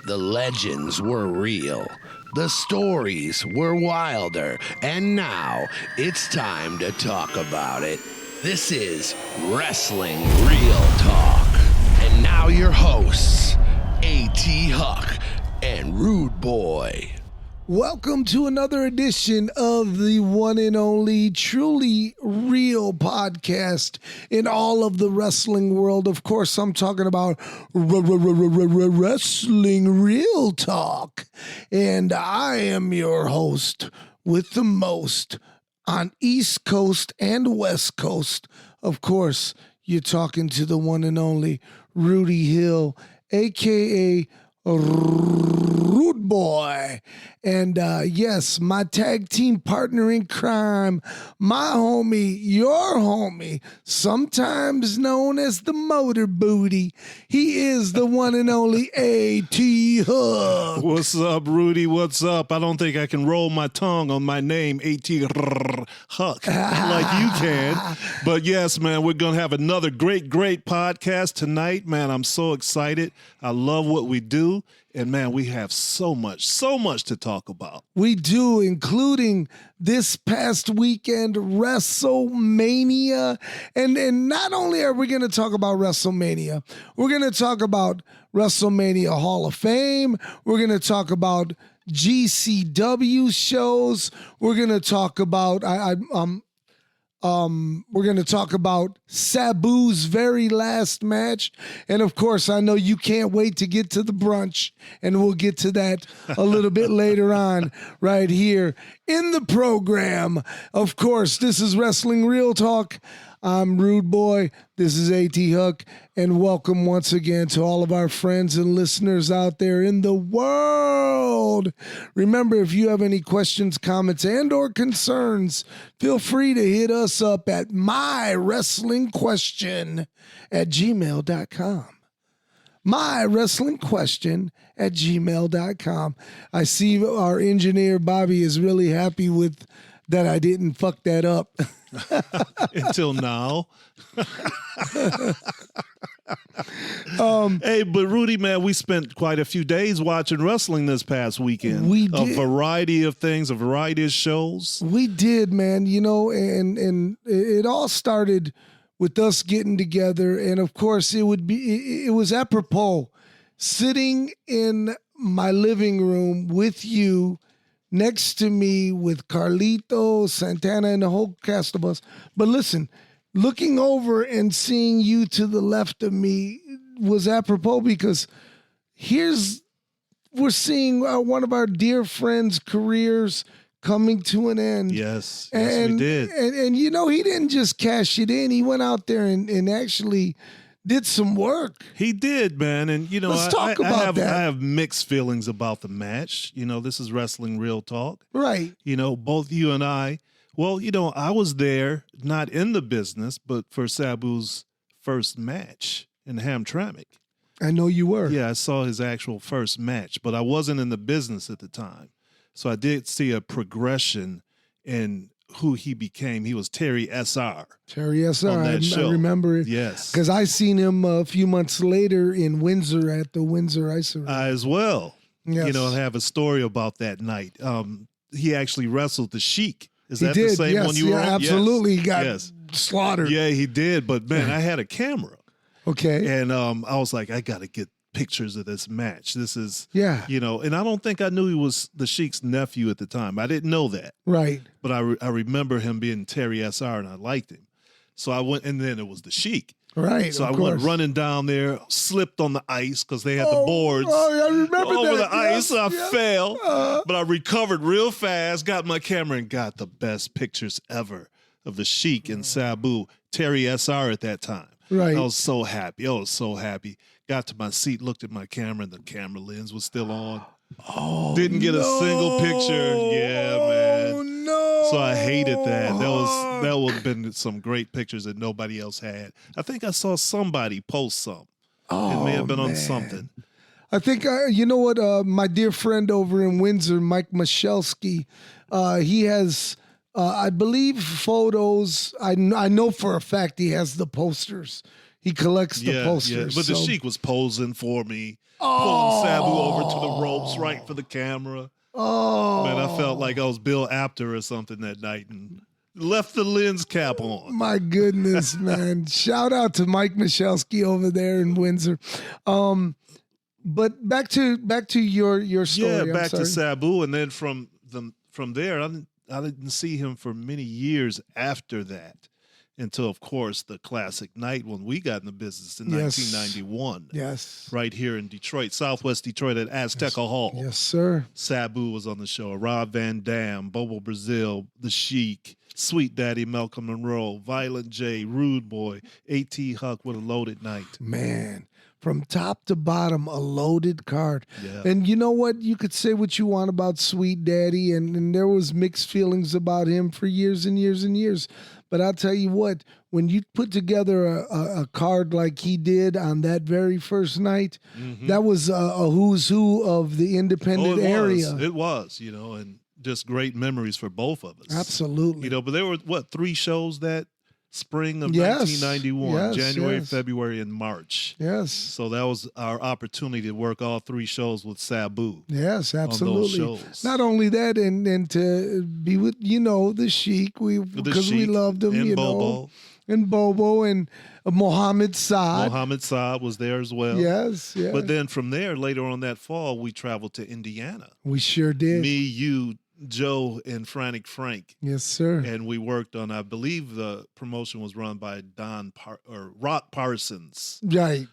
The legends were real. The stories were wilder. And now it's time to talk about it. This is Wrestling Real Talk. And now your hosts, A.T. Huck and Rude Boy. Welcome to another edition of the one and only truly real podcast in all of the wrestling world. Of course, I'm talking about Wrestling Real Talk. And I am your host with the most on East Coast and West Coast. Of course, you're talking to the one and only Rudy Hill, a.k.a. Rude Boy. And yes, my tag team partner in crime, my homie, your homie, sometimes known as the Motor Booty. He is the one and only A.T. Huck. What's up, Rudy? What's up? I don't think I can roll my tongue on my name, A.T. Huck, like you can. But yes, man, we're going to have another great podcast tonight. Man, I'm so excited. I love what we do. And, man, we have so much to talk about. We do, including this past weekend, WrestleMania. And not only are we going to talk about WrestleMania, we're going to talk about WrestleMania Hall of Fame. We're going to talk about GCW shows. We're going to talk about we're going to talk about Sabu's very last match. And of course, I know you can't wait to get to the brunch, and we'll get to that a little bit later on right here in the program. Of course, this is Wrestling Real Talk. I'm Rude Boy. This is A.T. Huck, and welcome once again to all of our friends and listeners out there in the world. Remember, if you have any questions, comments, and or concerns, feel free to hit us up at mywrestlingquestion@gmail.com. mywrestlingquestion@gmail.com. I see our engineer, Bobby, is really happy with that I didn't fuck that up. Until now. Hey, but Rudy, man, we spent quite a few days watching wrestling this past weekend. We did. A variety of things, a variety of shows. We did, man, you know, and it all started with us getting together. And of course, it was apropos sitting in my living room with you, next to me with Carlito, Santana, and the whole cast of us. But listen, looking over and seeing you to the left of me was apropos because we're seeing one of our dear friends' careers coming to an end. Yes, we did. And you know, he didn't just cash it in. He went out there and actually did some work. He did, man. And, you know, Let's talk about that. I have mixed feelings about the match. You know, this is Wrestling Real Talk. Right. You know, both you and I, well, you know, I was there, not in the business, but for Sabu's first match in Hamtramck. I know you were. Yeah, I saw his actual first match, but I wasn't in the business at the time. So I did see a progression in who he became. He was Terry S.R. Terry S.R. on that show. I remember it. Yes. Because I seen him a few months later in Windsor at the Windsor Ice Arena. As well. Yes. You know, I have a story about that night. He actually wrestled the Sheik. Is He that did, the same yes, one you were on? absolutely. Yes. He got Yes. slaughtered. Yeah, he did. But, man, I had a camera. Okay. And I was like, I got to get pictures of this match. This is, Yeah. you know, and I don't think I knew he was the Sheik's nephew at the time. I didn't know that. Right. But I remember him being Terry S.R. and I liked him. So I went, and then it was the Sheik. Right. So I of went course. running down there, slipped on the ice because they had the boards Oh, I remember over that. the ice. Yes, I yes. fell, but I recovered real fast, got my camera, and got the best pictures ever of the Sheik and Sabu, Terry S.R. at that time. Right. I was so happy. Got to my seat, looked at my camera, and the camera lens was still on. Oh, Didn't get a single picture. Yeah, man. Oh, no. So I hated that. That would have been some great pictures that nobody else had. I think I saw somebody post some. It may have been on something. I think, you know what, my dear friend over in Windsor, Mike Michalski, he has, I believe, photos. I know for a fact he has the posters. He collects the posters. But the Sheik was posing for me, pulling Sabu over to the ropes right for the camera. Oh. Man, I felt like I was Bill Apter or something that night and left the lens cap on. My goodness, man. Shout out to Mike Michalski over there in Windsor. But back to your story. Yeah, back to Sabu, and then from there, I didn't see him for many years after that, until, of course, the classic night when we got in the business in 1991. Yes. Right here in Detroit, Southwest Detroit at Azteca Hall. Yes, sir. Sabu was on the show. Rob Van Dam, Bobo Brazil, The Sheik, Sweet Daddy Malcolm Monroe, Violent J, Rude Boy, A.T. Huck with a loaded night. Man, from top to bottom, a loaded card. Yeah. And you know what? You could say what you want about Sweet Daddy, and there was mixed feelings about him for years and years and years. But I'll tell you what, when you put together a card like he did on that very first night, that was a who's who of the independent area. It was, and just great memories for both of us. Absolutely. But there were, 3 shows that spring of 1991, January, February, and March. Yes. So that was our opportunity to work all 3 shows with Sabu. Yes, absolutely. On those shows. Not only that, and to be with, the Sheik, because we loved him, and Bobo. And Bobo and Mohammed Saad. Mohammed Saad was there as well. Yes, yes. But then from there, later on that fall, we traveled to Indiana. We sure did. Me, you, Joe, and Frantic Frank. Yes, sir. And we worked on, I believe the promotion was run by Rock Parsons. Right.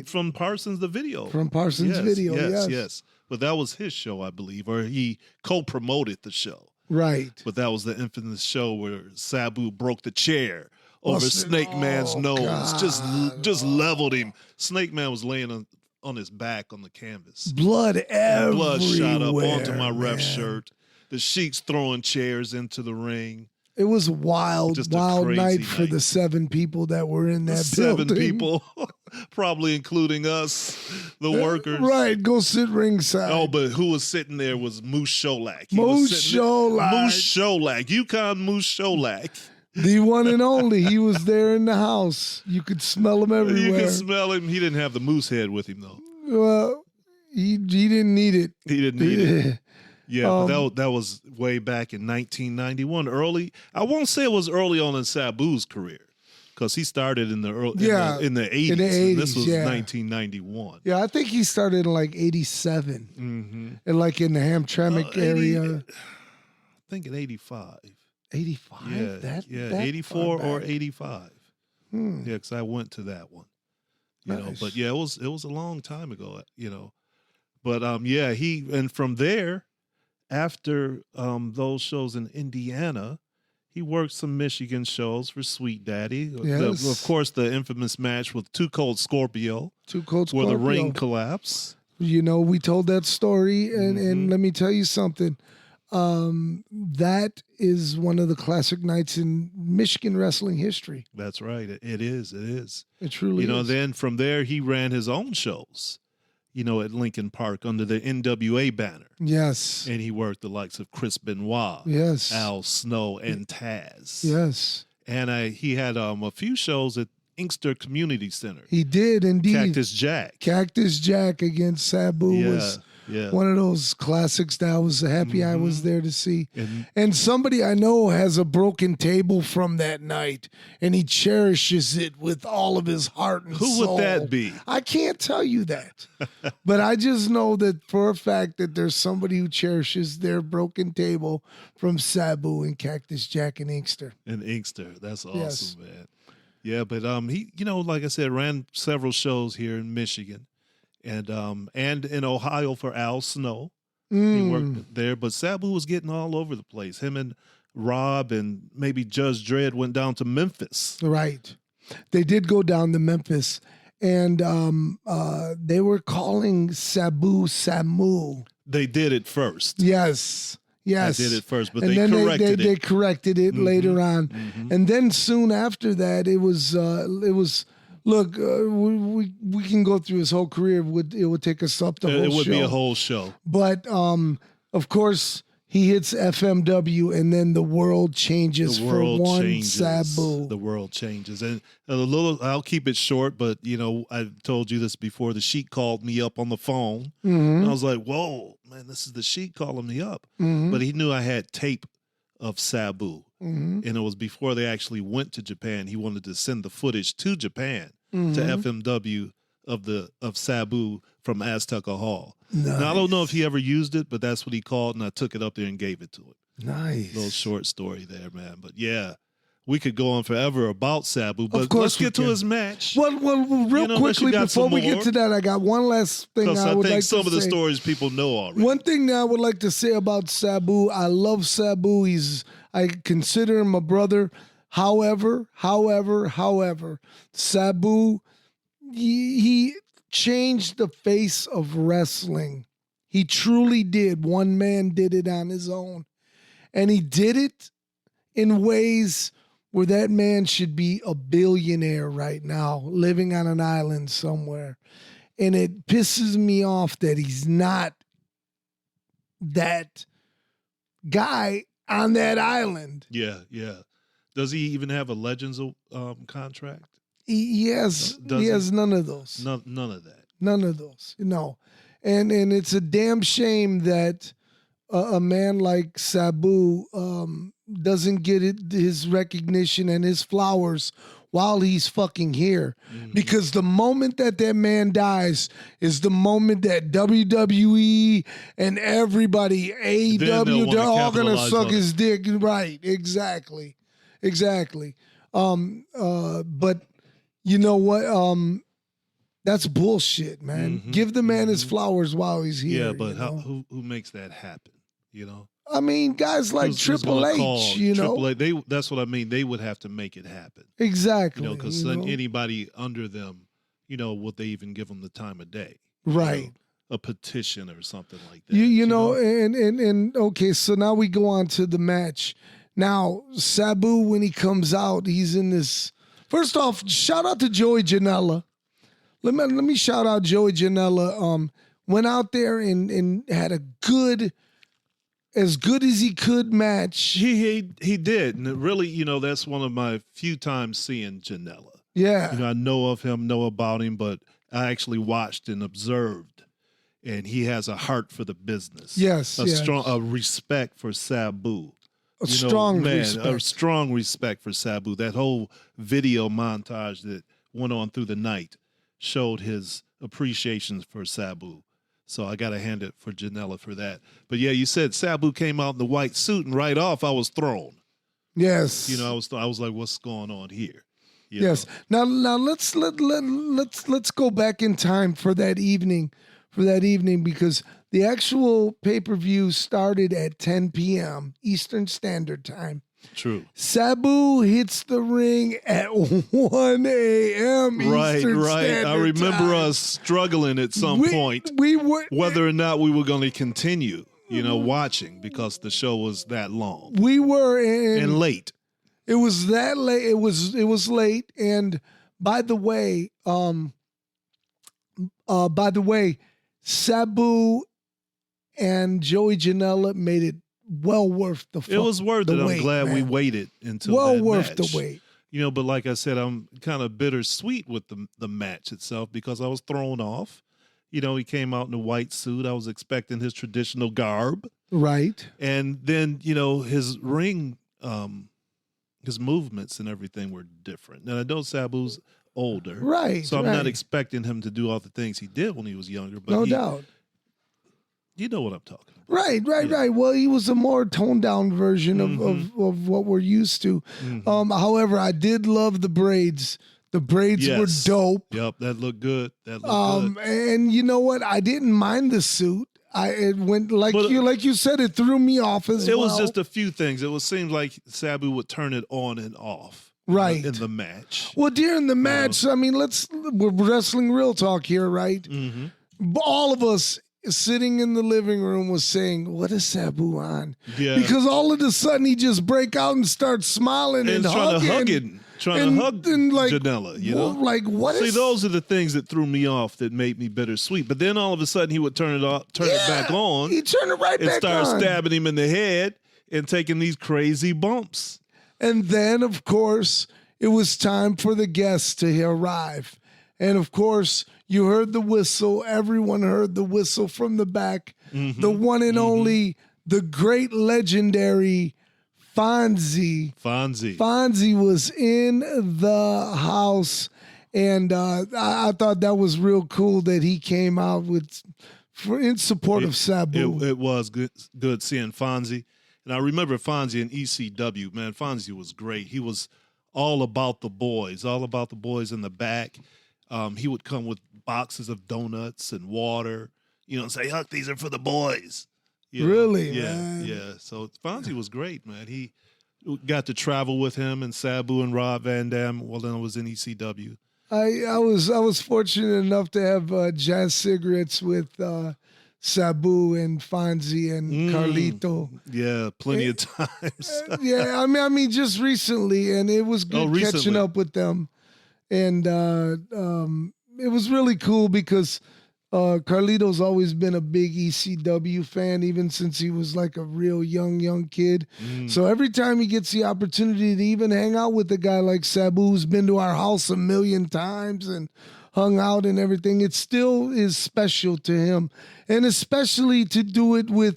From Parsons the Video. From Parsons Video, yes. But that was his show, I believe, or he co-promoted the show. Right. But that was the infamous show where Sabu broke the chair over Snake Man's nose. God. Just leveled him. Snake Man was laying on his back on the canvas. Blood everywhere. Blood shot up onto my ref shirt. The Sheik's throwing chairs into the ring. It was a wild night for the 7 people that were in that building. 7 people, probably including us, the workers. Right, go sit ringside. Oh, but who was sitting there was Moose Sholak. Moose Sholak. Yukon Moose Sholak. The one and only. He was there in the house. You could smell him everywhere. You could smell him. He didn't have the moose head with him, though. Well, he didn't need it. He didn't need it. Yeah, but that was way back in 1991. Early, I won't say it was early on in Sabu's career, because he started in the early in the 80s. In the 80s, and this was 1991. Yeah, I think he started in like 87, and like in the Hamtramck area. I think in 85. 85. Yeah, 84 or 85. Yeah, because I went to that one. Nice. But yeah, it was a long time ago. But and from there. After those shows in Indiana, he worked some Michigan shows for Sweet Daddy. Yes. Of course, the infamous match with Too Cold Scorpio. Where the ring collapsed. We told that story, and let me tell you something. That is one of the classic nights in Michigan wrestling history. That's right. It is. It truly is. Then from there, he ran his own shows. At Lincoln Park under the NWA banner. Yes. And he worked the likes of Chris Benoit, yes, Al Snow, and Taz. Yes. And he had a few shows at Inkster Community Center. He did, indeed. Cactus Jack Against Sabu was one of those classics that I was happy I was there to see. And somebody I know has a broken table from that night, and he cherishes it with all of his heart and soul. Who would that be? I can't tell you that. But I just know that for a fact that there's somebody who cherishes their broken table from Sabu and Cactus Jack in Inkster. That's awesome, man. Yeah, but he, like I said, ran several shows here in Michigan. And in Ohio for Al Snow. He worked there, but Sabu was getting all over the place. Him and Rob and maybe Judge Dredd went down to Memphis. Right. They did go down to Memphis, and they were calling Sabu Samu. They did it first. Yes. They did it first, but and they then corrected it. They corrected it later on. And then soon after that, it was look, we can go through his whole career. It would take us up the whole show. It would be a whole show. But of course, he hits FMW, and then the world changes for one Sabu. The world changes. And I'll keep it short, but, I told you this before. The Sheik called me up on the phone. And I was like, whoa, man, this is the Sheik calling me up. But he knew I had tape of Sabu. And it was before they actually went to Japan. He wanted to send the footage to Japan, to FMW of Sabu from Azteca Hall. Nice. Now, I don't know if he ever used it, but that's what he called, and I took it up there and gave it to him. Nice. Little short story there, man. But yeah, we could go on forever about Sabu, but let's get to his match. Well, real quickly, before we get to that, I got one last thing I would like to say. Some of the stories people know already. One thing that I would like to say about Sabu, I love Sabu. I consider him a brother. However, Sabu, he changed the face of wrestling. He truly did. One man did it on his own. And he did it in ways where that man should be a billionaire right now, living on an island somewhere. And it pisses me off that he's not that guy on that island. Yeah. Does he even have a Legends contract? He has none of those. None of that. None of those. No. And it's a damn shame that a man like Sabu doesn't get his recognition and his flowers while he's fucking here. Because the moment that man dies is the moment that WWE and everybody, AEW, they're all going to suck his dick. Right. Exactly. But you know what? That's bullshit, man. Give the man his flowers while he's here. Yeah, but who makes that happen? I mean, guys like Triple H, Triple H, that's what I mean. They would have to make it happen. Exactly. Because anybody under them, would they even give them the time of day? Right. A petition or something like that. And okay, so now we go on to the match. Now, Sabu, when he comes out, he's in this. First off, shout out to Joey Janela. Let me shout out Joey Janela. Went out there and had as good as he could match. He did. And it really, that's one of my few times seeing Janela. Yeah. I know of him, know about him, but I actually watched and observed. And he has a heart for the business. Yes. A respect for Sabu. A strong respect for Sabu. That whole video montage that went on through the night showed his appreciation for Sabu. So I got to hand it for Janela for that. But yeah, you said Sabu came out in the white suit, and right off I was thrown. Yes. I was like, what's going on here? Yes. Now let's go back in time for that evening. Because the actual pay-per-view started at 10 p.m. Eastern Standard Time. True. Sabu hits the ring at 1 a.m. Eastern Standard I remember time. us struggling at some point whether or not we were going to continue, watching because the show was that long. We were and late. It was that late. It was late. And by the way, Sabu and Joey Janela made it well worth the wait. It was worth it. I'm glad we waited until well worth the wait. But like I said, I'm kind of bittersweet with the match itself because I was thrown off. He came out in a white suit. I was expecting his traditional garb. Right. And then, his ring, his movements and everything were different. And I know Sabu's older. Right. So I'm not expecting him to do all the things he did when he was younger. But no doubt. You know what I'm talking about. Right. Well, he was a more toned down version of what we're used to. However, I did love the braids. The braids were dope. Yep, that looked good. Good. And you know what? I didn't mind the suit. It went like you said. It threw me off as well. It was just a few things. It seemed like Sabu would turn it on and off. Right. In the match. Well, during the match, we're wrestling real talk here, right? All of us sitting in the living room was saying, what is Sabu on? Yeah. Because all of a sudden he just break out and start smiling and trying hugging. to hug it. trying to hug like, Janela, you know? Like, what See, is... those are the things that threw me off that made me bittersweet. But then all of a sudden he would turn it back on. He turned it right and back on. And start stabbing him in the head and taking these crazy bumps. And then, of course, it was time for the guests to arrive. And, of course, you heard the whistle. Everyone heard the whistle from the back. Mm-hmm. The one and only, the great legendary Fonzie. Fonzie was in the house, and I thought that was real cool that he came out in support of Sabu. It was good seeing Fonzie. And I remember Fonzie in ECW, man. Fonzie was great. He was all about the boys in the back. He would come with boxes of donuts and water, and say, Huck, these are for the boys. Really, man? Yeah. So Fonzie was great, man. He got to travel with him and Sabu and Rob Van Dam while I was in ECW. I was fortunate enough to have jazz cigarettes with Sabu and Fonzie and Carlito. Yeah, plenty of times. Yeah, I mean, just recently, and it was good catching up with them. And it was really cool because Carlito's always been a big ECW fan, even since he was like a real young kid. So every time he gets the opportunity to even hang out with a guy like Sabu, who's been to our house a million times and hung out and everything, it still is special to him. And especially to do it with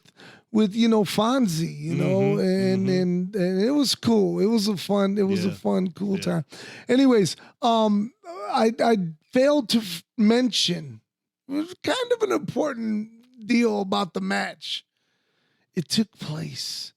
Fonzie, and it was cool. It was a fun, cool time. Anyways, I failed to mention, it was kind of an important deal about the match. It took place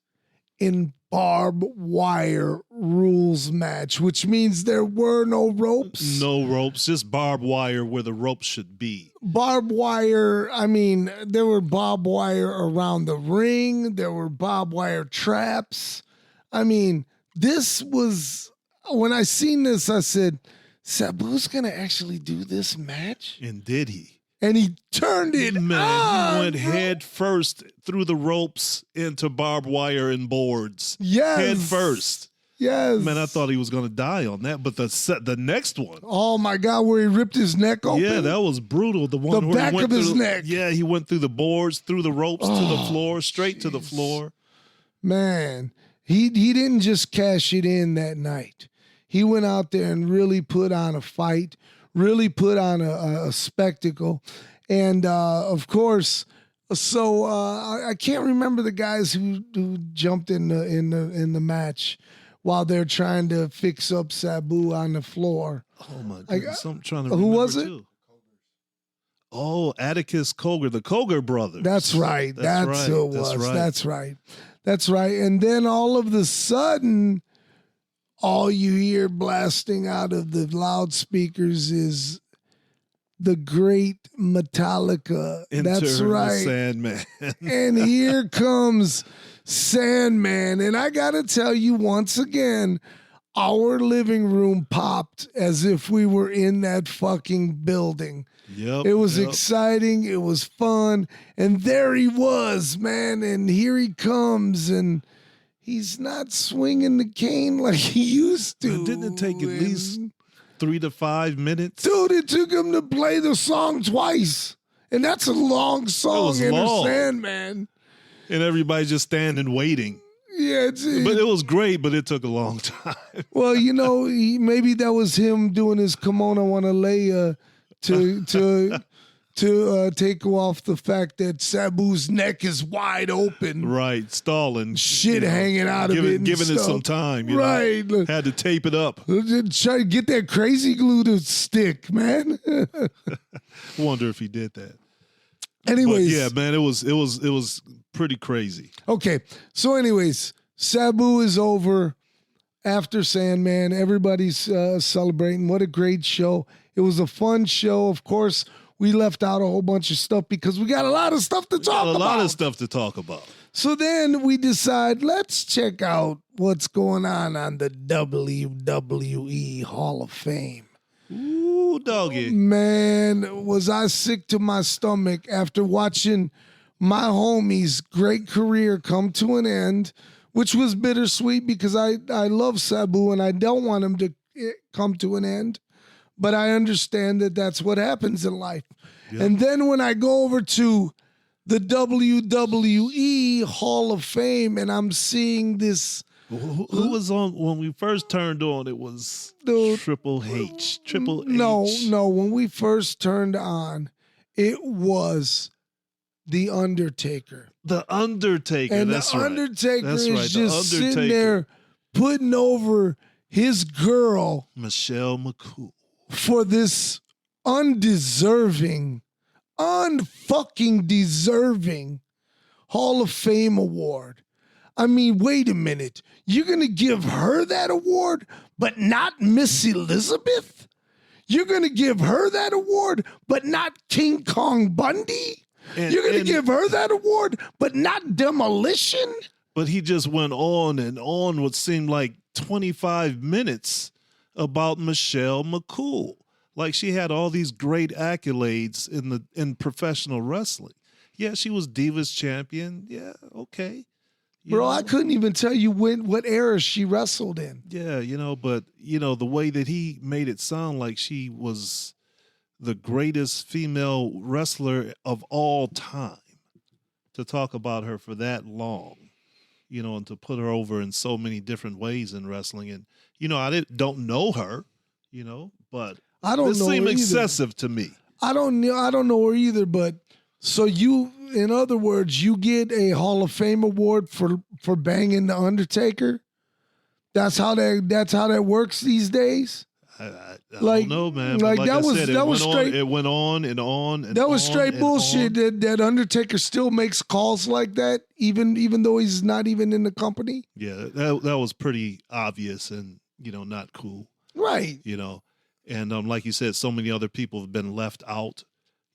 in barbed wire rules match, which means there were no ropes. No ropes, just barbed wire where the ropes should be. Barbed wire, I mean, there were barbed wire around the ring. There were barbed wire traps. I mean, this was, when I seen this, I said, Sabu's going to actually do this match? And did he? And he turned it on. He went head first through the ropes into barbed wire and boards. Yes. Head first. Yes. Man, I thought he was going to die on that. But the next one. Oh, my God, where he ripped his neck open. Yeah, that was brutal. The one the where back he went of his through, neck. Yeah, he went through the boards, through the ropes, to the floor, straight to the floor. Man, he didn't just cash it in that night. He went out there and really put on a fight, really put on a spectacle. And, of course, so I can't remember the guys who jumped in the match while they're trying to fix up Sabu on the floor. Oh, my goodness. I'm trying to remember, who was it? Too. Oh, Atticus Cogar, the Cogar brothers. That's right. That's who it was. That's right. And then all of a sudden, all you hear blasting out of the loudspeakers is the great Metallica. That's right. Sandman. And here comes Sandman. And I got to tell you once again, our living room popped as if we were in that fucking building. Yep. It was exciting. It was fun. And there he was, man. And here he comes. And he's not swinging the cane like he used to. Didn't it take at least 3 to 5 minutes? Dude, it took him to play the song twice. And that's a long song, Sandman. And everybody just standing waiting. Yeah, but it was great, but it took a long time. Well, maybe that was him doing his kimono on a lay to take off the fact that Sabu's neck is wide open. Right, stalling. Shit hanging out of it. Giving it some time. Right. Had to tape it up. Try to get that crazy glue to stick, man. Wonder if he did that. Anyways. But yeah, man, it was pretty crazy. Okay, so anyways, Sabu is over after Sandman. Everybody's celebrating. What a great show. It was a fun show. Of course, we left out a whole bunch of stuff because we got a lot of stuff to talk about. A lot of stuff to talk about. So then we decide, let's check out what's going on the WWE Hall of Fame. Ooh, doggy. Man, was I sick to my stomach after watching my homie's great career come to an end, which was bittersweet because I love Sabu and I don't want him to come to an end. But I understand that that's what happens in life. Yep. And then when I go over to the WWE Hall of Fame and I'm seeing this. Who was on when we first turned on? It was Triple H. Triple H. No. When we first turned on, it was The Undertaker. The Undertaker. And that's the Undertaker right. is just sitting there putting over his girl, Michelle McCool, for this unfucking deserving Hall of Fame award. I mean, wait a minute. You're going to give her that award, but not Miss Elizabeth? You're going to give her that award, but not King Kong Bundy? You're going to give her that award, but not Demolition? But he just went on and on what seemed like 25 minutes about Michelle McCool. Like she had all these great accolades in professional wrestling. Yeah, she was Divas champion. Yeah, okay. Bro, I couldn't even tell you what era she wrestled in. Yeah, but the way that he made it sound like she was the greatest female wrestler of all time, to talk about her for that long, and to put her over in so many different ways in wrestling. And, I don't know her, but I don't this know seemed her excessive to me. I don't know her either, but so in other words, you get a Hall of Fame award for banging the Undertaker. That's how that works these days. I don't know, man. Like that was said, that was straight. It went on and on. And that was straight and bullshit. That Undertaker still makes calls like that, even though he's not even in the company. Yeah, that was pretty obvious and not cool. Right. And like you said, so many other people have been left out.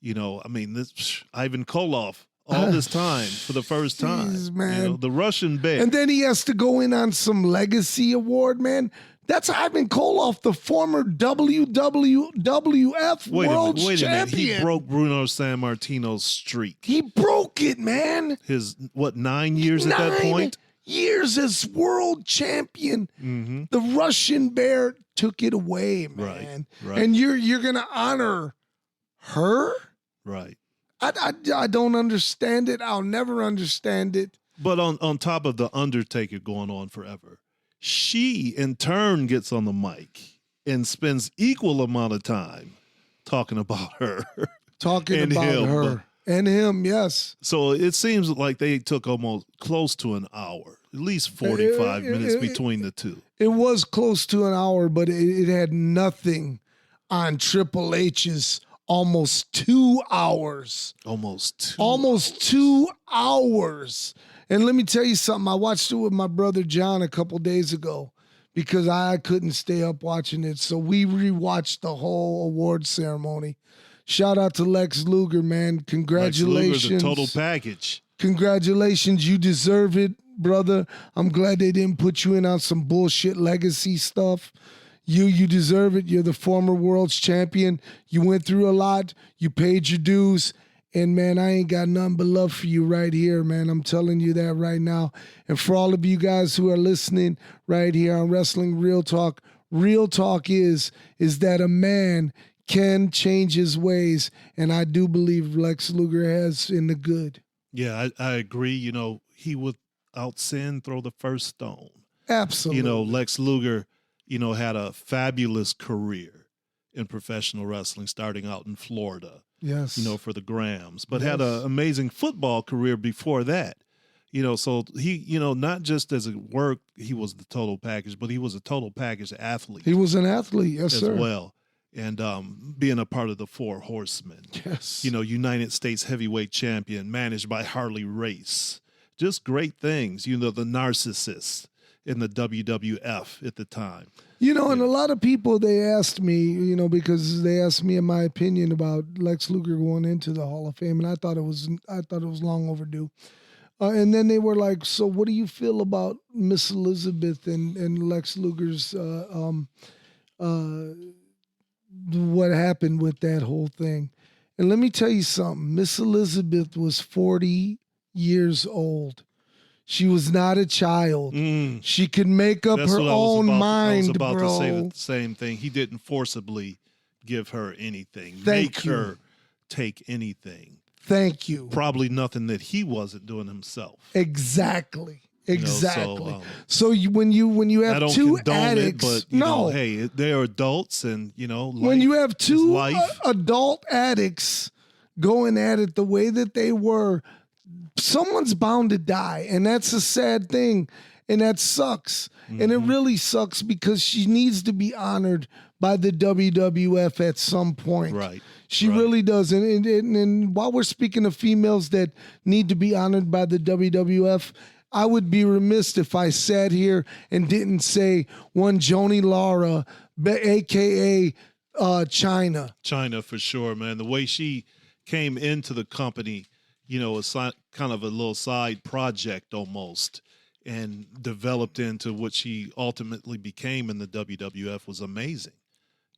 I mean, this Ivan Koloff all this time for the first time. Jeez, man. The Russian bear. And then he has to go in on some legacy award, man. That's Ivan Koloff, the former WWF World Wait a minute. Champion. He broke Bruno Sammartino's streak. He broke it, man. His, 9 years at that point? 9 years as world champion. Mm-hmm. The Russian bear took it away, man. Right. And you're going to honor her? Right. I don't understand it. I'll never understand it. But on top of the Undertaker going on forever, she in turn gets on the mic and spends equal amount of time talking about her. And him, yes. So it seems like they took almost close to an hour, at least 45 minutes between the two. It was close to an hour, but it had nothing on Triple H's almost 2 hours. Almost 2 hours. And let me tell you something. I watched it with my brother John a couple days ago because I couldn't stay up watching it. So we rewatched the whole award ceremony. Shout out to Lex Luger, man. Congratulations. Lex Luger's a total package. Congratulations. You deserve it, brother. I'm glad they didn't put you in on some bullshit legacy stuff. You deserve it. You're the former world's champion. You went through a lot. You paid your dues. And, man, I ain't got nothing but love for you right here, man. I'm telling you that right now. And for all of you guys who are listening right here on Wrestling Real Talk is that a man can change his ways. And I do believe Lex Luger has in the good. Yeah, I agree. He without sin throw the first stone. Absolutely. Lex Luger, had a fabulous career in professional wrestling starting out in Florida. Yes. For the Grams, but had an amazing football career before that. So he, not just as a work, he was the total package, but he was a total package athlete. He was an athlete, yes, sir. As well. And being a part of the Four Horsemen. Yes. United States heavyweight champion, managed by Harley Race. Just great things. The narcissist in the WWF at the time. And a lot of people, they asked me, because they asked me in my opinion about Lex Luger going into the Hall of Fame, and I thought it was long overdue. And then they were like, "So, what do you feel about Miss Elizabeth and Lex Luger's what happened with that whole thing?" And let me tell you something. Miss Elizabeth was 40 years old. She was not a child. She could make up her own mind, I was about bro. to say the same thing. He didn't forcibly give her anything. Make her take anything. Thank you. Probably nothing that he wasn't doing himself. Exactly. Exactly. You know, so when you have I don't two condone addicts, it, but you know, hey, they're adults, and you know, when you have two life. Adult addicts going at it the way that they were, someone's bound to die, and that's a sad thing, and that sucks. And it really sucks because she needs to be honored by the WWF at some point. Right. She really does. And while we're speaking of females that need to be honored by the WWF, I would be remiss if I sat here and didn't say one Joni Lara, a.k.a. China. China, for sure, man. The way she came into the company, you know, it's kind of a little side project almost, and developed into what she ultimately became in the WWF was amazing.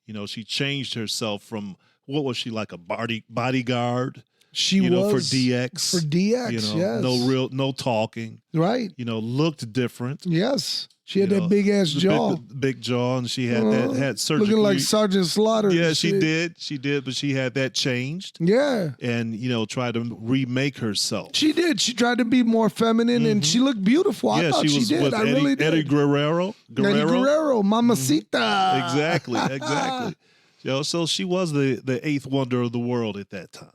You know, she changed herself from, what was she, like a bodyguard? She was for DX. For DX, you know, yes. no talking. Right. You know, looked different. Yes. She had that big ass jaw. Big jaw, and she had had surgery. Looking like Sergeant Slaughter. Yeah, she did. She did, but she had that changed. Yeah. And, you know, tried to remake herself. She did. She tried to be more feminine, and she looked beautiful. I thought she did. I really did. Eddie Guerrero. Eddie Guerrero, Mamacita. Exactly. You know, so she was the eighth wonder of the world at that time.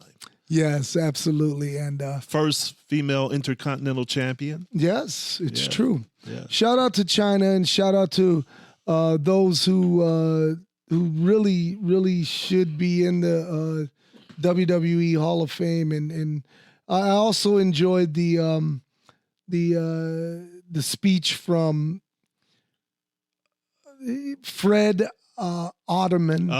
Yes, absolutely. And first female intercontinental champion. Yes, it's true. Yeah. Shout out to China, and shout out to those who really should be in the WWE Hall of Fame. And I also enjoyed the speech from Fred Ottoman.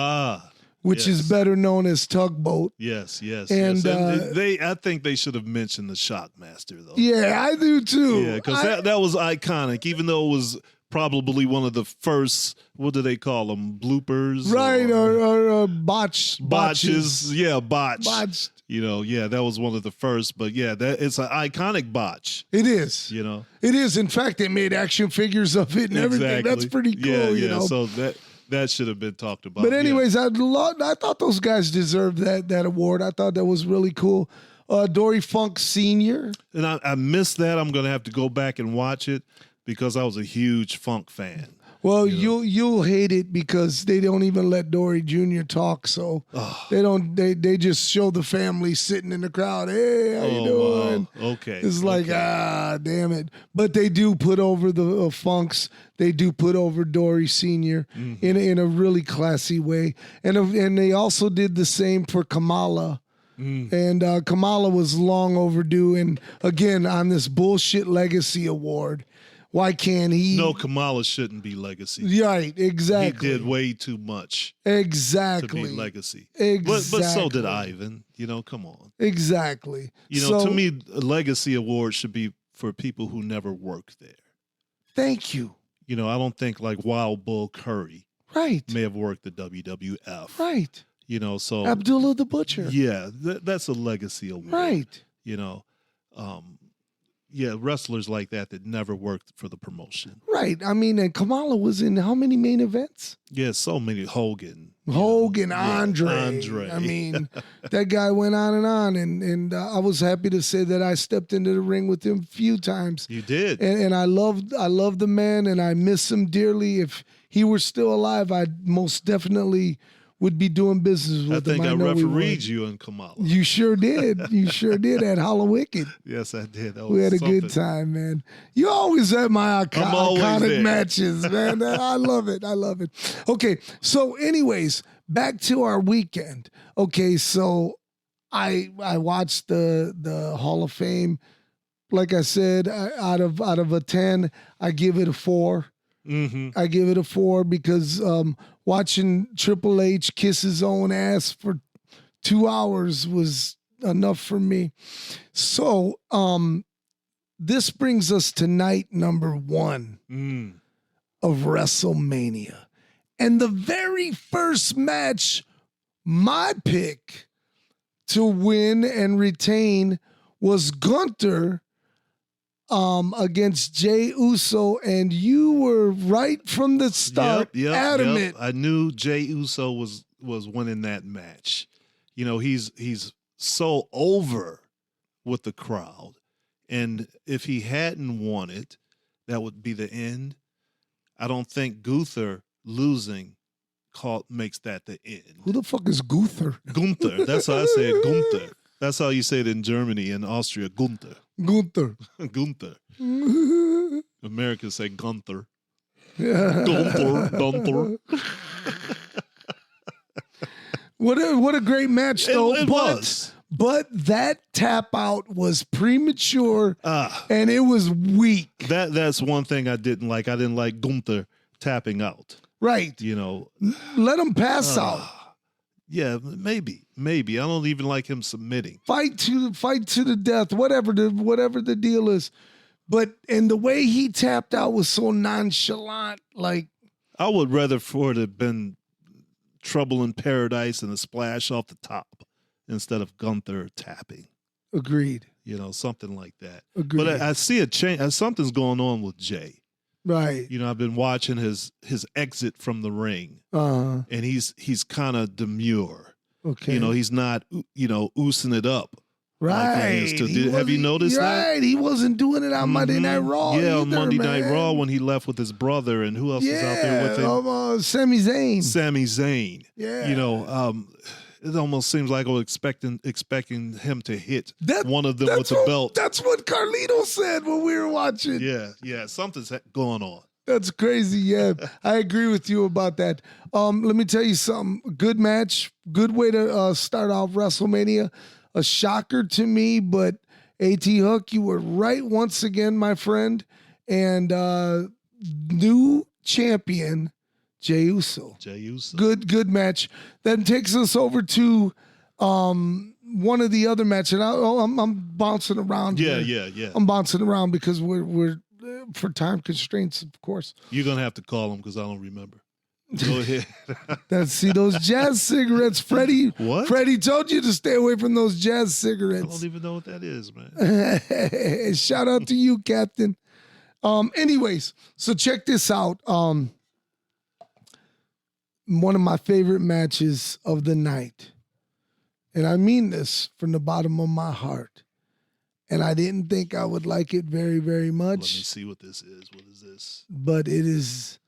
Which is better known as Tugboat. Yes. And I think they should have mentioned the Shockmaster, though. Yeah, I do too. Yeah, because that was iconic, even though it was probably one of the first, what do they call them, bloopers? Right, or botches. Yeah, botched. Botched. You know, yeah, that was one of the first, but yeah, it's an iconic botch. It is. You know? It is. In fact, they made action figures of it and everything. That's pretty cool, yeah, you know? So that should have been talked about. But anyways, I thought those guys deserved that award. I thought that was really cool. Dory Funk Sr. And I missed that. I'm going to have to go back and watch it because I was a huge Funk fan. Well, you'll hate it because they don't even let Dory Jr. talk. So they just show the family sitting in the crowd. Hey, how you doing? Wow. Okay. It's like, damn it. But they do put over the Funks. They do put over Dory Sr. In a really classy way. And they also did the same for Kamala. And Kamala was long overdue. And again, on this bullshit legacy award. Why can't he? No, Kamala shouldn't be legacy. Right, exactly. He did way too much. Exactly. To be legacy. Exactly. But so did Ivan. You know, come on. Exactly. You know, to me, a legacy award should be for people who never worked there. Thank you. You know, I don't think like Wild Bull Curry may have worked the WWF. Right. You know, so Abdullah the Butcher. Yeah, that's a legacy award. Right. You know, wrestlers like that never worked for the promotion. Right. I mean, and Kamala was in how many main events? Yeah, so many. Hogan, Andre. I mean, that guy went on, and I was happy to say that I stepped into the ring with him a few times. You did. And I love the man, and I miss him dearly. If he were still alive, I most definitely would be doing business with him. I think I refereed you and Kamala. You sure did. You sure did at Hollow-Wicked. Yes, I did. We had a good time, man. You always at my iconic matches, man. I love it. Okay, so anyways, back to our weekend. Okay, so I watched the Hall of Fame. Like I said, out of a 10, I give it a 4. I give it a 4 because watching Triple H kiss his own ass for 2 hours was enough for me. So this brings us to night number 1 of WrestleMania. And the very first match, my pick to win and retain was Gunther against Jey Uso, and you were right from the start adamant. I knew Jey Uso was winning that match. You know, he's so over with the crowd, and if he hadn't won it, that would be the end. I don't think Gunther losing makes that the end. Who the fuck is Gunther? Gunther. That's how I say it, Gunther. That's how you say it in Germany and Austria, Gunther. Gunther. Gunther. Americans say Gunther. Gunther. What a great match, though. It was. But that tap out was premature and it was weak. That's one thing I didn't like. I didn't like Gunther tapping out. Right. You know. Let him pass out. Yeah, maybe. I don't even like him submitting. Fight to the death, whatever the deal is. And the way he tapped out was so nonchalant. Like, I would rather for it have been Trouble in Paradise and a splash off the top instead of Gunther tapping. Agreed. You know, something like that. Agreed. But I see a change. Something's going on with Jey. Right. You know, I've been watching his exit from the ring, and he's kind of demure. Okay. You know, he's not, oosing it up. Right. Like he used to. Have you noticed that? Right. He wasn't doing it on Monday Night Raw. Yeah, either, on Monday man. Night Raw when he left with his brother, and who else was out there with him? Sami Zayn. Sami Zayn. Yeah. You know, it almost seems like I was expecting him to hit one of them with the belt. That's what Carlito said when we were watching. Yeah, something's going on. That's crazy. Yeah, I agree with you about that. Let me tell you something. Good match. Good way to start off WrestleMania. A shocker to me, but A.T. Huck, you were right once again, my friend. And new champion, Jey Uso. Good match. Then takes us over to one of the other matches. And I'm bouncing around. Yeah. I'm bouncing around because we're for time constraints, of course. You're gonna have to call him because I don't remember. Go ahead. See those jazz cigarettes, Freddie. What? Freddie told you to stay away from those jazz cigarettes. I don't even know what that is, man. Shout out to you, Captain. Anyways, so check this out. One of my favorite matches of the night. And I mean this from the bottom of my heart. And I didn't think I would like it very, very much. Let me see what this is. What is this? But it is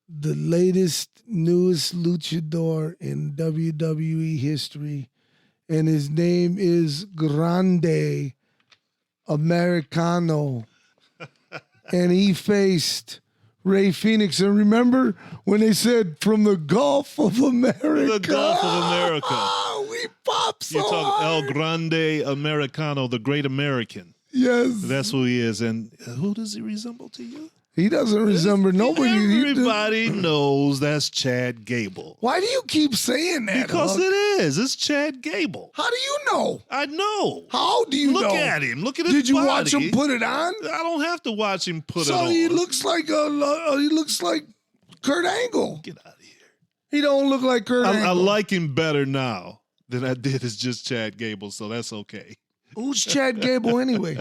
the newest luchador in WWE history. And his name is Grande Americano. And he faced Ray Phoenix. And remember when they said from the Gulf of America? The Gulf of America. Oh, we popped so You're talking hard. El Grande Americano, the great American. Yes. That's who he is. And who does he resemble to you? He doesn't resemble nobody. Everybody knows that's Chad Gable. Why do you keep saying that? Because Huck? it is. It's Chad Gable. How do you know? I know. How do you know? Look at him. Look at his Did you body. watch him put it on? I don't have to watch him put it on. So he looks like Kurt Angle. Get out of here. He don't look like Kurt Angle. I like him better now than I did as just Chad Gable, so that's okay. Who's Chad Gable anyway?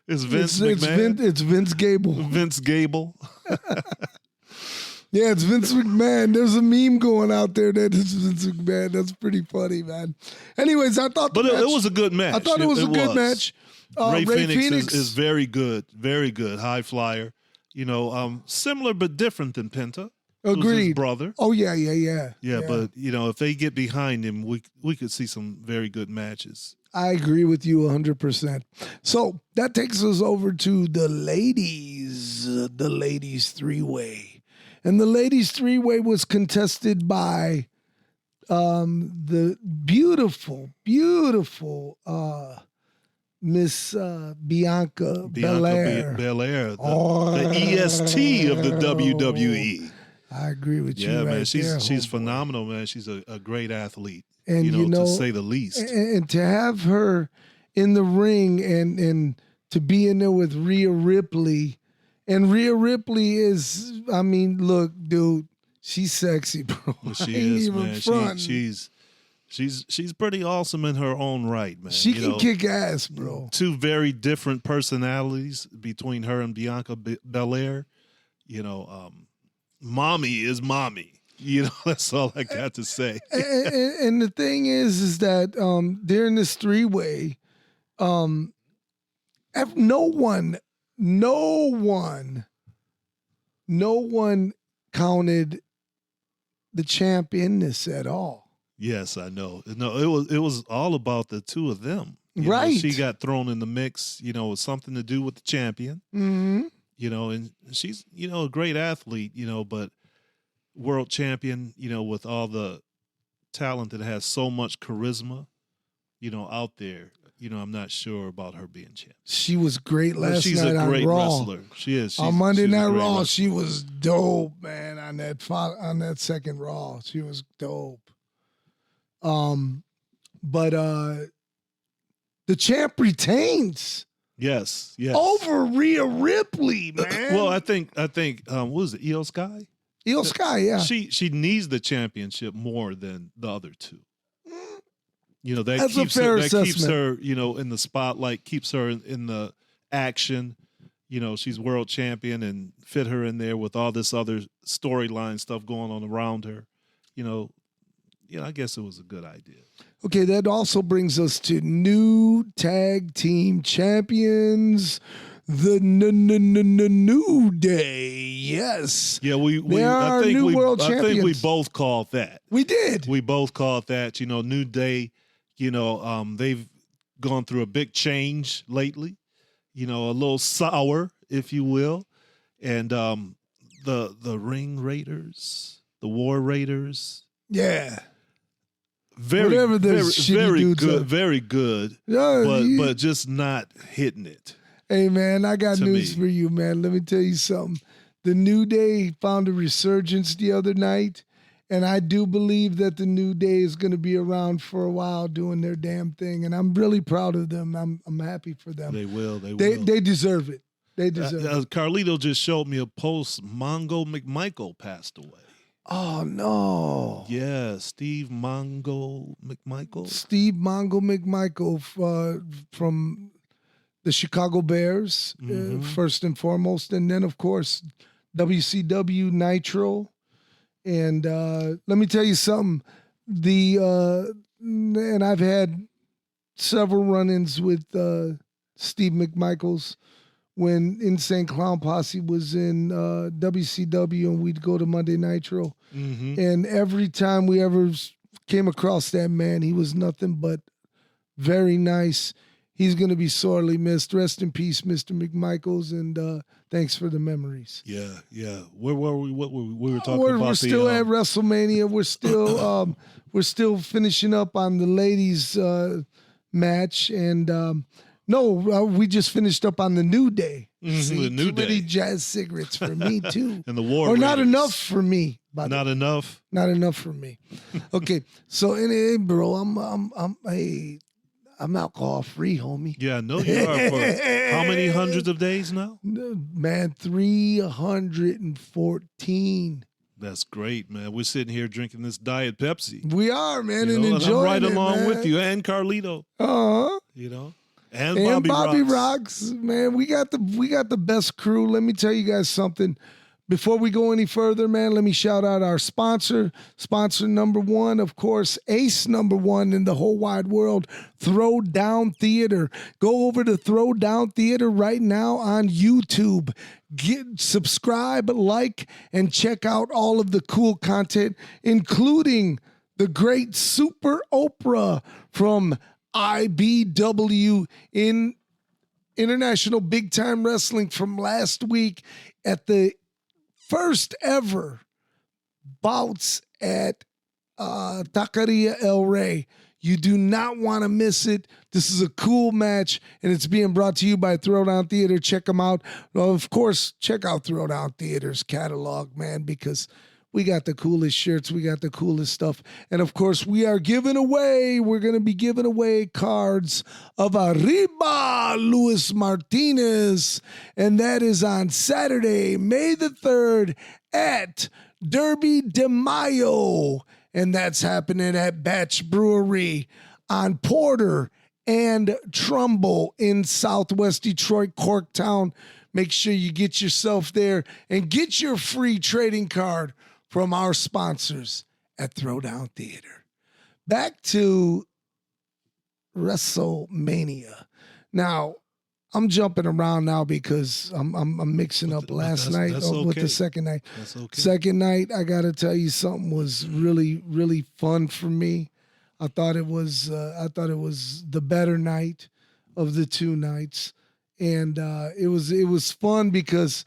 It's Vince McMahon. It's Vince Gable. Vince Gable. Yeah, it's Vince McMahon. There's a meme going out there that is Vince McMahon. That's pretty funny, man. Anyways, I thought it was a good match. I thought it was a good match. Ray Phoenix is very good. Very good. High flyer. You know, similar but different than Penta. Agreed. Who's his brother. Oh, yeah. Yeah, but, if they get behind him, we could see some very good matches. I agree with you 100%. So that takes us over to the ladies three-way. And the ladies three-way was contested by the beautiful Miss Bianca Belair. Belair, the EST of the WWE. I agree with you. Yeah, man, right she's phenomenal, man. She's a great athlete. And to say the least. And to have her in the ring and to be in there with Rhea Ripley. And Rhea Ripley is, look, dude, she's sexy, bro. Well, she is, man. She's pretty awesome in her own right, man. She can kick ass, bro. Two very different personalities between her and Bianca Belair. Mommy is mommy. That's all I got to say. And the thing is that during this three-way, no one counted the champ in this at all. Yes, I know. No, it was all about the two of them. Right. She got thrown in the mix, with something to do with the champion. Mm-hmm. And she's, a great athlete, but world champion, with all the talent that has so much charisma, out there. I'm not sure about her being champ. She was great last she's night a great on Raw. wrestler. She is. On Monday Night Raw, wrestler. she was dope, man. On that second Raw, she was dope. But the champ retains. Yes. Over Rhea Ripley, man. Well, I think what was it, Io Sky? Io Sky, yeah. She needs the championship more than the other two. That's a fair assessment. Keeps her, in the spotlight, keeps her in the action. She's world champion and fit her in there with all this other storyline stuff going on around her. I guess it was a good idea. Okay, that also brings us to new tag team champions, the New Day. Yes. Yeah, I think we both called that. We did. We both called that. New Day. They've gone through a big change lately. A little sour, if you will, and the Ring Raiders, the War Raiders. Yeah. Very good, very good, but just not hitting it. Hey, man, I got news for you, man. Let me tell you something. The New Day found a resurgence the other night, and I do believe that the New Day is going to be around for a while doing their damn thing, and I'm really proud of them. I'm happy for them. They will. They deserve it. They deserve it. Carlito just showed me a post. Mongo McMichael passed away. Oh, no. Yeah, Steve Mongo McMichael. Steve Mongo McMichael from the Chicago Bears, first and foremost. And then, of course, WCW Nitro. And let me tell you something. And I've had several run-ins with Steve McMichaels when Insane Clown Posse was in WCW and we'd go to Monday Nitro. Mm-hmm. And every time we ever came across that man, he was nothing but very nice. He's going to be sorely missed. Rest in peace, Mr. McMichaels, and thanks for the memories. Yeah. Where were we? What we were talking about? We're still at WrestleMania. We're still finishing up on the ladies' match, and we just finished up on the New Day. Mm-hmm, See, the New too many Day. jazz cigarettes for me too, and the War or Raiders. not enough for me. Not enough. Not enough for me. Okay, so anyway, bro, I'm alcohol free, homie. Yeah, I know you are. For how many hundreds of days now? Man, 314. That's great, man. We're sitting here drinking this Diet Pepsi. We are, man, and I'm enjoying right it, along man. with you and Carlito. And Bobby Rocks, man. We got the best crew. Let me tell you guys something. Before we go any further, man, let me shout out our sponsor. Sponsor number one, of course, ace number one in the whole wide world, Throwdown Theater. Go over to Throwdown Theater right now on YouTube. Subscribe, like, and check out all of the cool content, including the great Super Oprah from IBW in International Big Time Wrestling from last week at the first ever bouts at Taqueria El Rey. You do not want to miss it. This is a cool match, and it's being brought to you by Throwdown Theater. Check them out. Well, of course, check out Throwdown Theater's catalog, man, because we got the coolest shirts. We got the coolest stuff. And, of course, we're going to be giving away cards of Arriba Luis Martinez. And that is on Saturday, May the 3rd at Derby de Mayo and that's happening at Batch Brewery on Porter and Trumbull in Southwest Detroit, Corktown. Make sure you get yourself there and get your free trading card from our sponsors at Throwdown Theater. Back to WrestleMania. Now, I'm jumping around now because I'm mixing up last night with the second night. That's okay. Second night, I got to tell you something was really, really fun for me. I thought it was the better night of the two nights, and it was fun because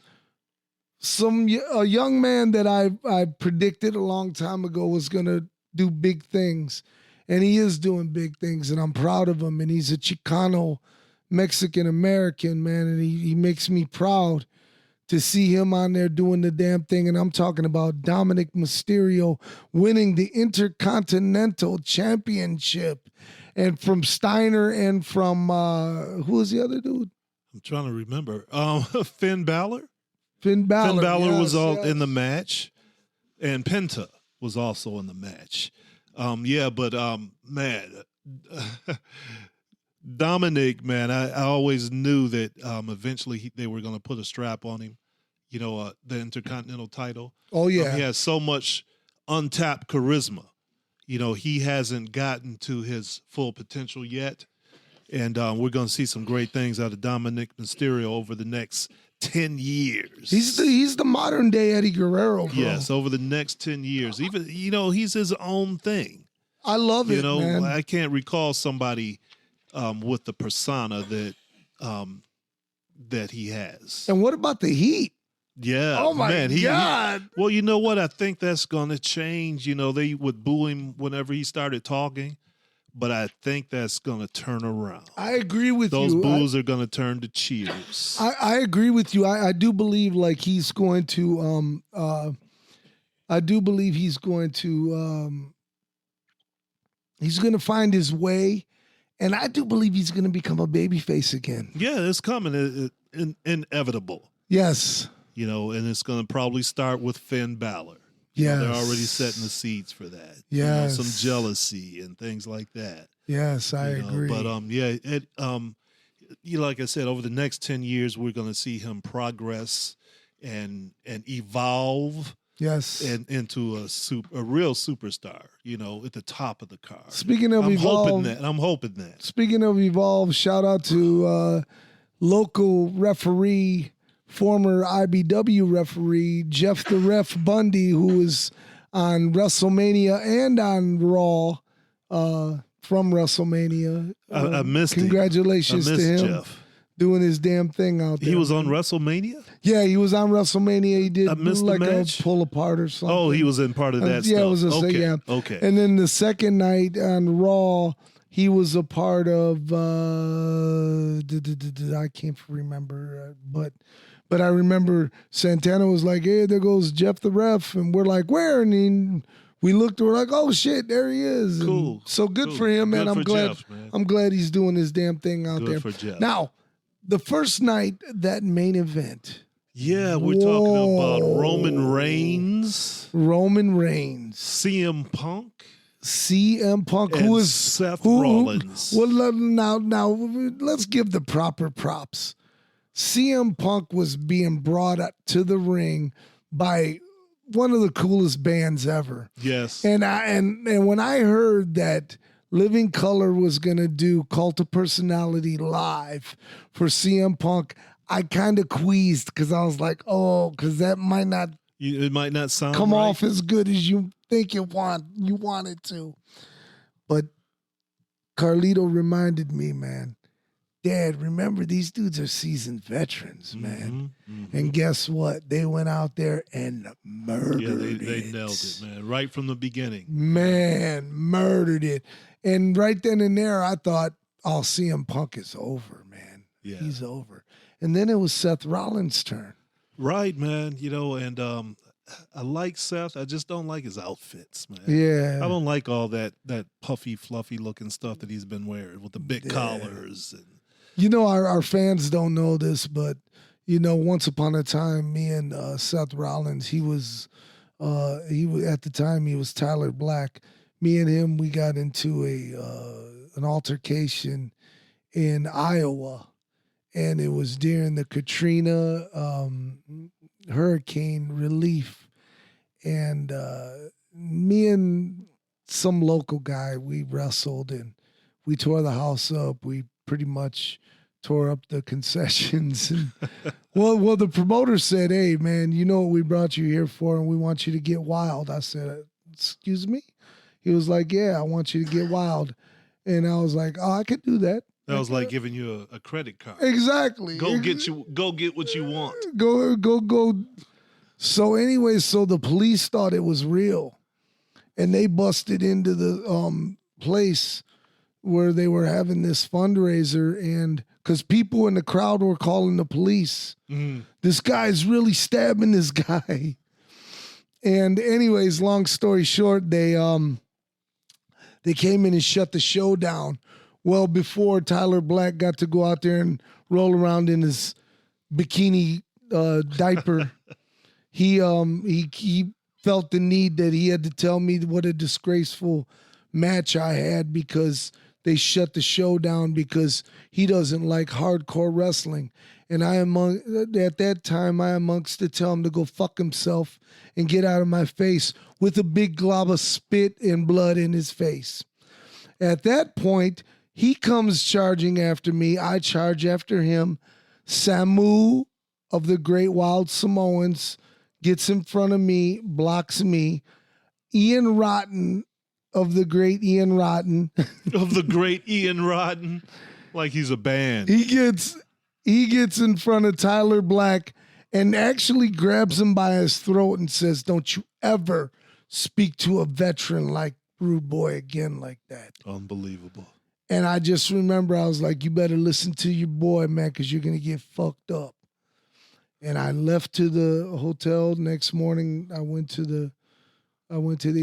a young man that I predicted a long time ago was gonna do big things, and he is doing big things, and I'm proud of him. And he's a Chicano Mexican American, man, and he makes me proud to see him on there doing the damn thing. And I'm talking about Dominic Mysterio winning the Intercontinental Championship. And from Steiner and from who was the other dude? I'm trying to remember. Finn Balor. Finn Balor. Finn Balor yes, was all yes. in the match, and Penta was also in the match. Man, Dominic, man, I always knew that eventually they were going to put a strap on him, the Intercontinental title. Oh, yeah. He has so much untapped charisma. He hasn't gotten to his full potential yet. And we're going to see some great things out of Dominic Mysterio over the next 10 years. He's the modern day Eddie Guerrero, bro. Yes, over the next 10 years. Even, he's his own thing. I love it, man. I can't recall somebody with the persona that he has. And what about the Heat? Yeah. Oh, my God. Well, you know what? I think that's going to change. They would boo him whenever he started talking, but I think that's going to turn around. I agree with you. Those boos are going to turn to cheers. I agree with you. I do believe like he's going to he's going to find his way, and I do believe he's going to become a babyface again. Yeah, it's coming. Inevitable. Yes. And it's going to probably start with Finn Balor. Yes. They're already setting the seeds for that. Yes. Some jealousy and things like that. Yes, I agree. But like I said, over the next 10 years, we're going to see him progress and evolve. Yes. And into a real superstar, at the top of the card. Speaking of evolve, I'm hoping that. Speaking of evolve, shout out to local referee, former IBW referee, Jeff the Ref Bundy, who is on WrestleMania and on Raw from WrestleMania. I missed Congratulations to him. Jeff. Doing his damn thing out there. He was on WrestleMania? Yeah, he was on WrestleMania. He did like a pull apart or something. Oh, he was in part of that stuff. Yeah, it was Okay. And then the second night on Raw, he was a part of I can't remember, but I remember Santana was like, "Hey, there goes Jeff the Ref," and we're like, "Where?" And we looked, we're like, "Oh shit, there he is!" Cool. And so good for him, man. I'm glad. Jeff, man. I'm glad he's doing his damn thing out there. Good for Jeff. Now, the first night, that main event. Yeah, we're talking about Roman Reigns. CM Punk, and who is Seth Rollins. Well, now let's give the proper props. CM Punk was being brought up to the ring by one of the coolest bands ever. Yes. And when I heard that Living Color was gonna do Cult of Personality live for CM Punk, I kind of queased because I was like, oh, because that might not. It might not sound come right. off as good as you think you want it to. But Carlito reminded me, man, Dad, remember these dudes are seasoned veterans, man. Mm-hmm. And guess what? They went out there and murdered it. Yeah, they nailed it, man. Right from the beginning. Man, murdered it. And right then and there, I thought, oh, CM Punk is over, man. Yeah. He's over. And then it was Seth Rollins' turn. Right, man. And I like Seth. I just don't like his outfits, man. Yeah. I don't like all that puffy, fluffy looking stuff that he's been wearing with the big collars. And our fans don't know this, but, once upon a time, me and Seth Rollins, he was At the time he was Tyler Black. Me and him, we got into an altercation in Iowa, and it was during the Katrina hurricane relief. And me and some local guy, we wrestled and we tore the house up. We pretty much tore up the concessions. And well, the promoter said, "Hey, man, you know what we brought you here for, and we want you to get wild." I said, "Excuse me?" He was like, "Yeah, I want you to get wild." And I was like, "Oh, I could do that." That was like giving you a credit card. Exactly. Go get what you want. Go. So anyway, so the police thought it was real, and they busted into the place where they were having this fundraiser, and because people in the crowd were calling the police. This guy's really stabbing this guy. And anyways, long story short, they came in and shut the show down. Well, before Tyler Black got to go out there and roll around in his bikini diaper, he felt the need that he had to tell me what a disgraceful match I had because they shut the show down because he doesn't like hardcore wrestling. And at that time, I amongst to tell him to go fuck himself and get out of my face with a big glob of spit and blood in his face. At that point, he comes charging after me. I charge after him. Samu of the Great Wild Samoans gets in front of me, blocks me. Ian Rotten of the Great Ian Rotten. Of the Great Ian Rotten. Like he's a band. He gets in front of Tyler Black and actually grabs him by his throat and says, "Don't you ever speak to a veteran like Rude Boy again like that." Unbelievable. And I just remember I was like, "You better listen to your boy, man, because you're going to get fucked up." And I left to the hotel. Next morning, I went to the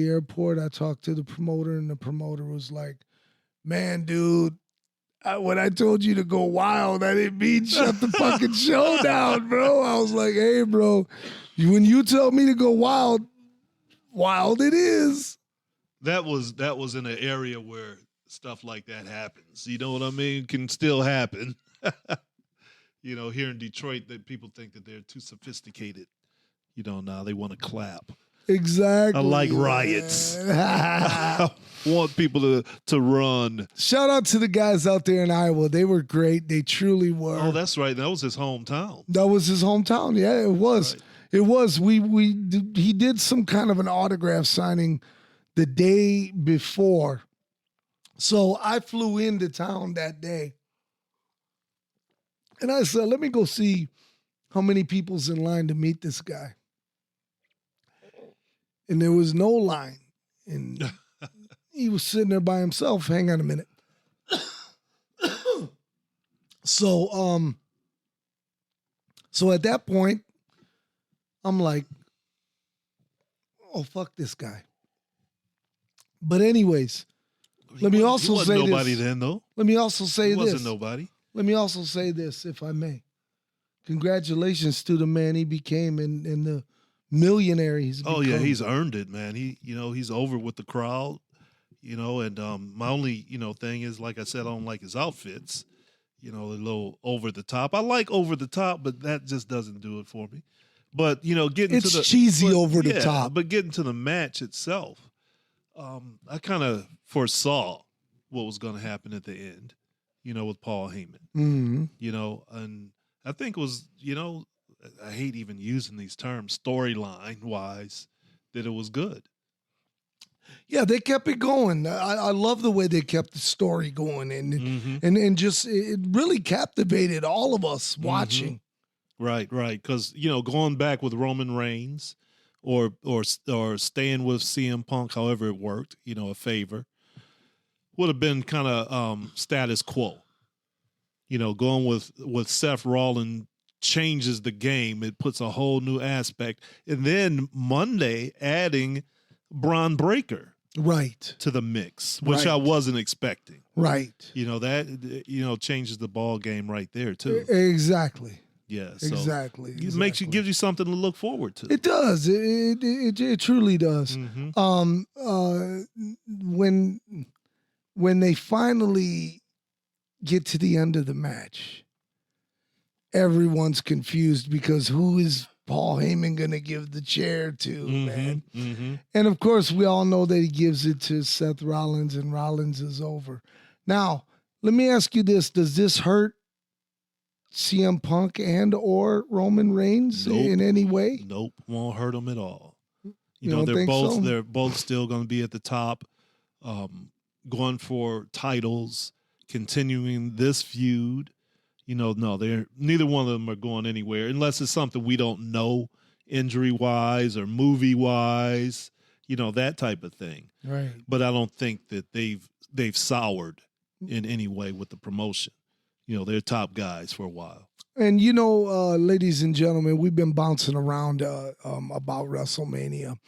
airport. I talked to the promoter, and the promoter was like, "Man, dude, when I told you to go wild, I didn't mean shut the fucking show down, bro." I was like, "Hey, bro, when you tell me to go wild, wild it is." That was in an area where stuff like that happens. You know what I mean? Can still happen. You know, here in Detroit, that people think that they're too sophisticated. You know, now they want to clap. Exactly. I like riots. I want people to run. Shout out to the guys out there in Iowa. They were great. They truly were. Oh, that's right. That was his hometown. That was his hometown. Yeah, it was. Right. It was. He did some kind of an autograph signing the day before. So I flew into town that day. And I said, "Let me go see how many people's in line to meet this guy." And there was no line. And he was sitting there by himself. Hang on a minute. So at that point, I'm like, "Oh, fuck this guy." But anyways, let me also say this. Nobody then, though. Let me also say He this. wasn't nobody. Let me also say this, if I may. Congratulations to the man he became and the millionaire he's become. Oh yeah, he's earned it, man. He's over with the crowd, and my only, thing is, like I said, I don't like his outfits, a little over the top. I like over the top, but that just doesn't do it for me. But, it's cheesy over the top. But getting to the match itself, I kind of foresaw what was going to happen at the end, with Paul Heyman, and I think it was, I hate even using these terms, storyline wise, that it was good. Yeah, they kept it going. I love the way they kept the story going, and just it really captivated all of us watching. Right, because going back with Roman Reigns, or staying with CM Punk, however it worked, a favor, would have been kind of status quo. Going with Seth Rollins changes the game. It puts a whole new aspect. And then Monday adding Braun Breaker to the mix, which I wasn't expecting. Right. That changes the ball game right there too. Exactly. Yeah. So Exactly. it gives you something to look forward to. It does. It truly does. When they finally get to the end of the match, everyone's confused because who is Paul Heyman going to give the chair to, man? And of course, we all know that he gives it to Seth Rollins, and Rollins is over. Now, let me ask you this. Does this hurt CM Punk and or Roman Reigns in any way? Nope, won't hurt them at all. You know, they're both still going to be at the top, going for titles, continuing this feud. No, neither one of them are going anywhere unless it's something we don't know, injury wise or movie wise, that type of thing. Right. But I don't think that they've soured in any way with the promotion. They're top guys for a while. And ladies and gentlemen, we've been bouncing around about WrestleMania.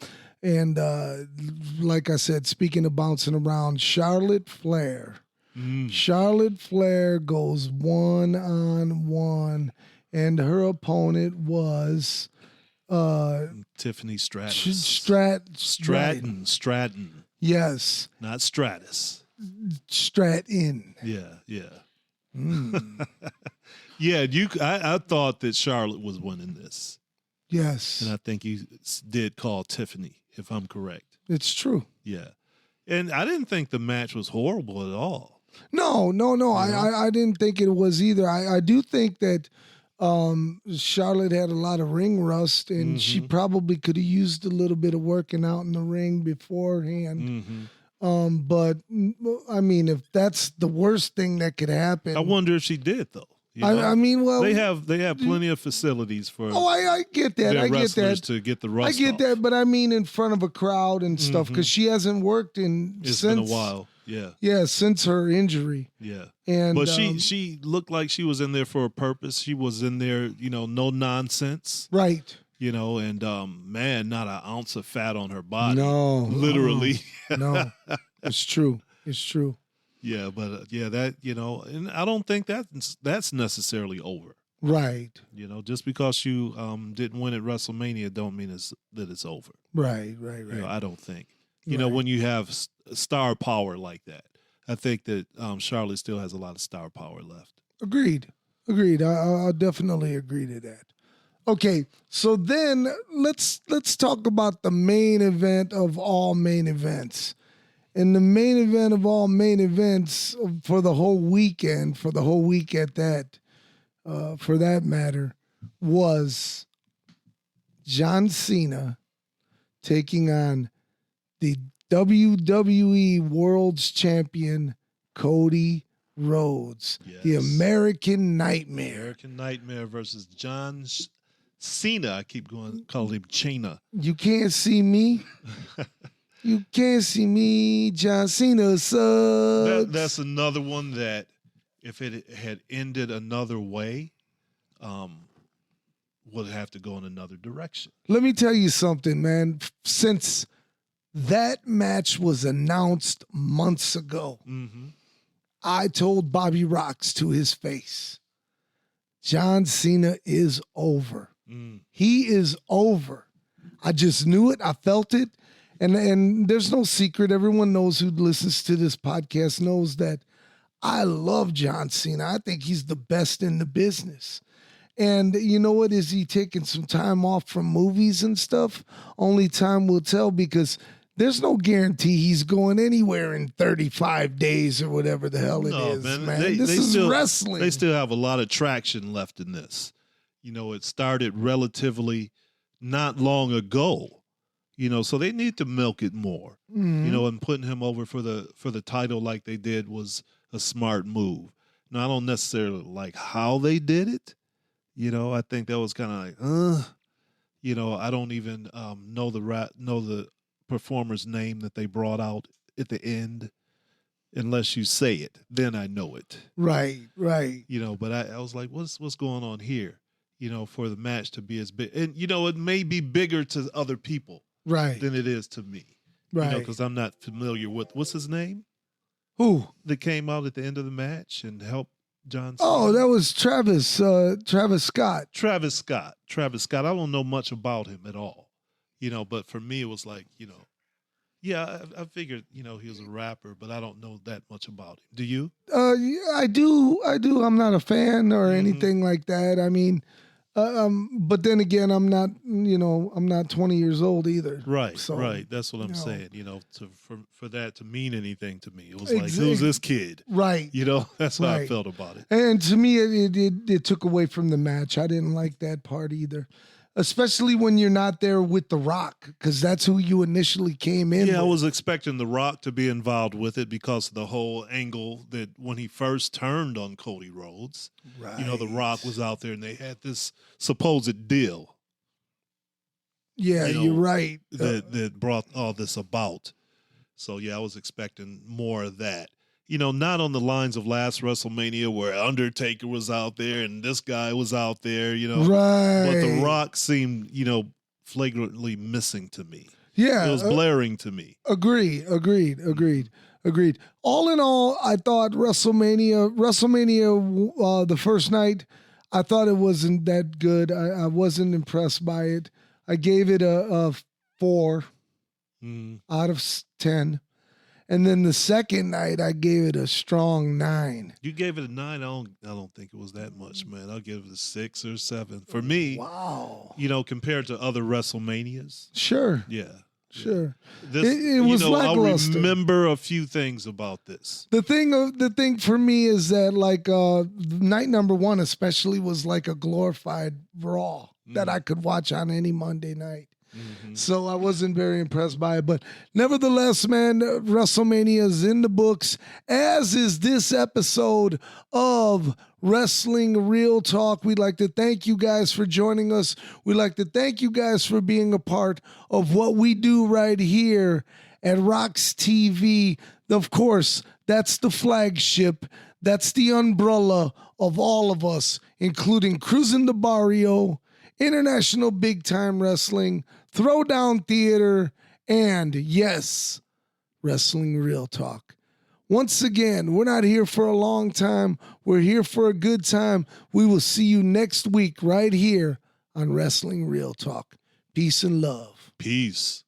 And like I said, speaking of bouncing around, Charlotte Flair goes 1-on-1, and her opponent was Tiffany Stratton. Stratton. Yes. Not Stratus. Stratton. Yeah. Yeah, I thought that Charlotte was winning this. Yes. And I think you did call Tiffany, if I'm correct. It's true. Yeah. And I didn't think the match was horrible at all. No. I didn't think it was either. I do think that Charlotte had a lot of ring rust, and she probably could have used a little bit of working out in the ring beforehand. But I mean, if that's the worst thing that could happen, I wonder if she did though. I mean, well, they have plenty of facilities for. Oh, I get that. Their I get wrestlers that. To get the rust. I get off. that, but I mean, in front of a crowd and stuff, because she hasn't worked It's been a while. Yeah, since her injury. Yeah, and but she looked like she was in there for a purpose. She was in there, no nonsense. Right. And man, not an ounce of fat on her body. No, literally. No, it's true. It's true. Yeah, but that and I don't think that's necessarily over. Right. Just because you didn't win at WrestleMania, don't mean that it's over. Right. I don't think. When you have star power like that, I think that Charlotte still has a lot of star power left. Agreed. I'll definitely agree to that. Okay, so then let's talk about the main event of all main events. And the main event of all main events for the whole weekend, for the whole week at that, for that matter, was John Cena taking on the WWE World's Champion, Cody Rhodes. Yes. The American Nightmare. American Nightmare versus John Cena. I keep calling him China. You can't see me. You can't see me, John Cena sucks. That's another one that if it had ended another way, would have to go in another direction. Let me tell you something, man. Since that match was announced months ago, I told Bobby Rocks to his face, John Cena is over. He is over. I just knew it. I felt it. And there's no secret. Everyone knows who listens to this podcast knows that I love John Cena. I think he's the best in the business. And you know what? Is he taking some time off from movies and stuff? Only time will tell, because there's no guarantee he's going anywhere in 35 days or whatever the hell it is, man. This is wrestling. They still have a lot of traction left in this. It started relatively not long ago. So they need to milk it more. And putting him over for the title like they did was a smart move. Now, I don't necessarily like how they did it. I think that was kind of like, I don't even know the performer's name that they brought out at the end, unless you say it, then I know it. Right. But I was like, what's going on here? For the match to be as big, and it may be bigger to other people. Right. Than it is to me. Right. Because I'm not familiar with, what's his name? Who? That came out at the end of the match and helped John Cena? Oh, that was Travis Scott. Travis Scott. Travis Scott. I don't know much about him at all, but for me, it was like, yeah, I figured, he was a rapper, but I don't know that much about him. Do you? Yeah, I do. I'm not a fan or anything like that. I mean, but then again, I'm not 20 years old either. Right, So, right. That's what I'm saying. For that to mean anything to me, it was like, who's this kid? Right. That's how I felt about it. And to me, it took away from the match. I didn't like that part either. Especially when you're not there with The Rock, because that's who you initially came in with. I was expecting The Rock to be involved with it because of the whole angle that when he first turned on Cody Rhodes, right. The Rock was out there and they had this supposed deal. Yeah, you're right. That brought all this about. So, I was expecting more of that. Not on the lines of last WrestleMania where Undertaker was out there and this guy was out there, Right. But The Rock seemed, flagrantly missing to me. Yeah. It was blaring to me. Agreed. All in all, I thought WrestleMania, the first night, I thought it wasn't that good. I wasn't impressed by it. I gave it a 4 out of 10. And then the second night, I gave it a strong 9. You gave it a 9. I don't think it was that much, man. I'll give it a 6 or 7. For me, wow. Compared to other WrestleManias. Sure. Yeah. Sure. This, it was lackluster. I'll remember a few things about this. The thing for me is that night number 1 especially was like a glorified Raw that I could watch on any Monday night. Mm-hmm. So I wasn't very impressed by it. But nevertheless, man, WrestleMania is in the books, as is this episode of Wrestling Real Talk. We'd like to thank you guys for joining us. We'd like to thank you guys for being a part of what we do right here at Rocks TV. Of course, that's the flagship. That's the umbrella of all of us, including Cruising the Barrio, International Big Time Wrestling, Throwdown Theater, and yes, Wrestling Real Talk. Once again, we're not here for a long time. We're here for a good time. We will see you next week right here on Wrestling Real Talk. Peace and love. Peace.